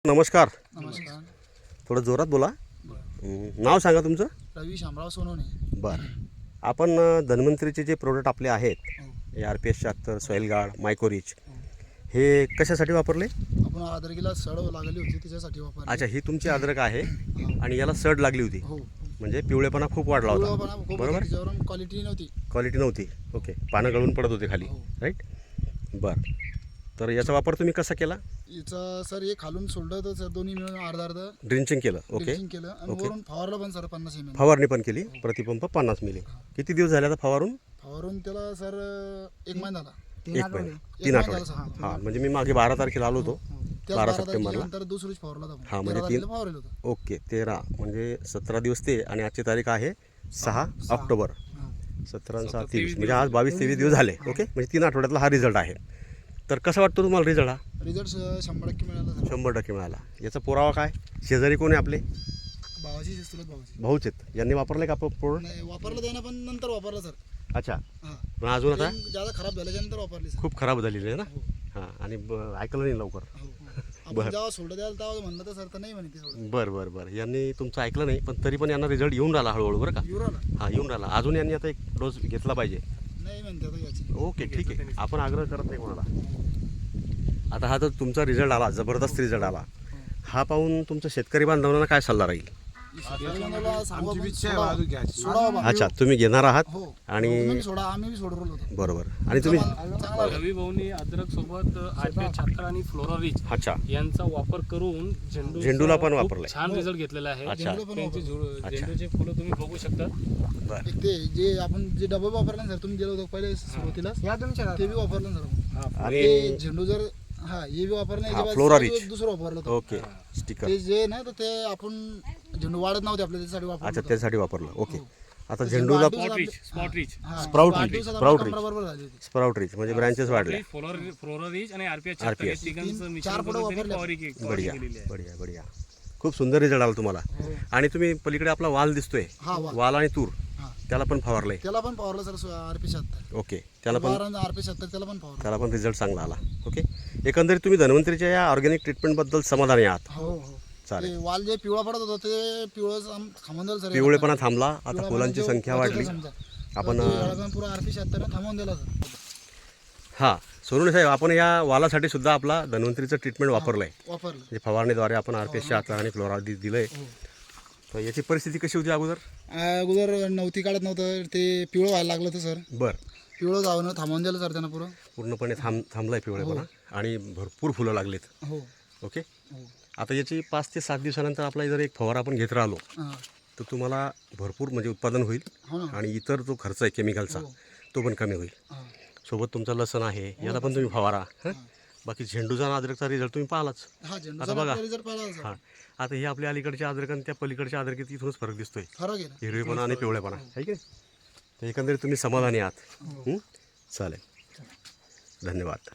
नमस्कार. नमस्कार. थोडं जोरात बोला. नाव सांगा तुमचं. रवी शामराव सोनवणे. बरं. आपण धन्वंतरीचे जे प्रोडक्ट आपले आहेत RPS 76, सॉइल गार्ड, मायकोरिच, हे कशासाठी वापरले? आपण अद्रकीला सड लागली होती त्याच्यासाठी वापरली. अच्छा, ही तुमची अद्रक आहे आणि याला सड लागली होती, हो. म्हणजे पिवळेपणा खूप वाढला होता, बरोबर. बरोबर? त्याच्यावर क्वालिटी नव्हती. क्वालिटी नव्हती. ओके, पानं गळून पडत होते खाली, हो. राईट. बरं. तर याचा वापर तुम्ही कसा केला? याचा सर हे खालून सोडलं तर सर दोन्ही मिळून अर्धा ड्रिंचिंग केलं. ओके. ड्रिंचिंग केलं आणि वरून फवारलं पण सर 50 ml. फवारणी पण केली. प्रतिपंप 50 मिली. किती दिवस झाले आता फवारून त्याला सर 1 महिना झाला. 1 महिना, 3 आठवडे. हां, म्हणजे मी मागे 12 तारखेला आलो होतो, 12 सप्टेंबरला. नंतर दुसरीच फवारला होता. हां, म्हणजे 3 फवारलं होतं. ओके, 13 म्हणजे 17 दिवस ते, आणि आजची तारीख आहे 6 ऑक्टोबर. 17 आणि 6 23, म्हणजे आज 22-23 दिवस झाले. ओके, म्हणजे 3 आठवड्यातला हा रिझल्ट आहे. तर कसा वाटतो तुम्हाला रिझल्ट? हा रिझल्ट 100% मिळाला सर. 100% मिळाला. याचा पुरावा काय? शेजारी कोण आहे आपले? भावाची चुलत भावाची. भाऊच आहेत. यांनी वापरले का प्रोडक्ट? नाही वापरलं त्यानं पण नंतर वापरलं सर. अच्छा, हां. पण अजून आता ज्यादा खराब झाल्याच्यानंतर वापरली सर. खूप खराब झालेली आहे ना. हो. हां, आणि ऐकलं नाही लवकर. हो. आपण जेव्हा सोडलं द्याल तेव्हा म्हणलं तर सर तर नाही म्हणे ते सोडलं. बरं. यांनी तुमचं ऐकलं नाही, पण तरी पण यांना रिझल्ट येऊन राहिला हळूहळू, बरं का? युराला हां, येऊन राहिला. अजून यांनी आता एक डोस घेतला पाहिजे. नाही म्हणते आता याची. ओके, ठीक आहे. आपण आग्रह करत नाही कोणाला. आता हा तर तुमचा रिझल्ट आला, जबरदस्त रिझल्ट आला. हा पाहून तुमच्या शेतकरी बांधवांना काय सल्ला राहील? अच्छा, तुम्ही घेणार आहात आणि सोडा आम्ही बी सोडून होतो. बरोबर. आणि तुम्ही रवी भाऊनी अद्रक सोबत RPS 76 आणि फ्लोरारिच अच्छा यांचा वापर करून झेंडूला पण वापरलाय. छान रिझल्ट घेतलेला आहे. अच्छा. त्यांची झेंडूचे फुलं तुम्ही बघू शकता. बरं. एक ते जे आपण जे डबे वापरले ना सर, तुम्ही गेलो होतो पहिले सुरुवातीला ते बी वापरलं ना सर. आणि ते झेंडू जर हे बी वापरलं हा, फ्लोरारिच. दुसरं वापरलं होतं. Okay, sticker. ते जे ना तर ते आपण झेंडू वाढत नव्हते आपल्या त्यासाठी वापरलं अच्छा, होतं. त्यासाठी वापरलं. ओके. आता झेंडूला स्पॉट रिच हां, स्प्राउट आठ रिच, दिवसात स्प्राउट आपल्या रिच. कमराबरोबर झाली होती. स्प्राउट रिच म्हणजे ब्रँचेस वाढले. फ्लोरारिच आणि RPS RPS. 76 तिघांचं चार पुढं मिश्रण वापरले. बढिया केलेली आहे. बढिया बढिया. खूप सुंदर रिझल्ट आला तुम्हाला. आणि तुम्ही पलीकडे आपला वाल दिसतोय, हा वा. वाल आणि तूर, हां. त्याला पण फवारलंय. त्याला पण फवारलं सर RPS 76. ओके, त्याला पण RPS 76 त्याला पण फवारलं. त्याला पण रिझल्ट चांगला आला. ओके, एकंदरीत तुम्ही धन्वंतरीच्या या ऑर्गॅनिक ट्रीटमेंटबद्दल समाधानी आहात? हो. चालेल. ते वाल जे पिवळा पडत होतं ते पिवळं थांबून दिलं सर. पिवळेपणा थांबला. आता पिवळा फुलांची म्हणजे संख्या होतं वाढली. समजा. आपण तर ते पुरा RPS 76 थांबवून दिला सर. हां, सोनवणे साहेब, आपण या वालासाठी सुद्धा आपला धन्वंतरीचं ट्रीटमेंट वापरलंय. वापरलं. म्हणजे फवारणीद्वारे आपण RPS 76 आणि फ्लोरारिच दिलंय. तर याची परिस्थिती कशी होती अगोदर? अगोदर नव्हती काढत नव्हतं ते पिवळं व्हायला लागलं होतं सर. बरं. पिवळं जाऊन थांबवून दिलं सर त्यानं पुरं. पूर्णपणे थांबलाय पिवळेपणा आणि भरपूर फुलं लागलीत. हो. ओके. हो. आता याची 5 ते 7 दिवसानंतर आपला जर एक फवारा आपण घेत राहिलो हां. तर तुम्हाला भरपूर म्हणजे उत्पादन होईल हो ना. आणि इतर जो खर्च आहे केमिकलचा तो पण कमी होईल. हां. सोबत तुमचा लसण आहे, याला पण तुम्ही फवारा. हां, बाकी झेंडूचा आणि अद्रकचा रिझल्ट तुम्ही पाहिलाच. हा झेंडूचा आता बघा. रिझल्ट पाहिला सर. हां, आता हे आपल्या अलीकडच्या अद्रक आणि त्या पलीकडच्या अद्रकीत इथूनच फरक दिसतोय, फरक आहे ना. हिरवेपणा आणि पिवळेपणा, आहे की नाही? तर एकंदरीत तुम्ही समाधानी आहात. चालेल, धन्यवाद.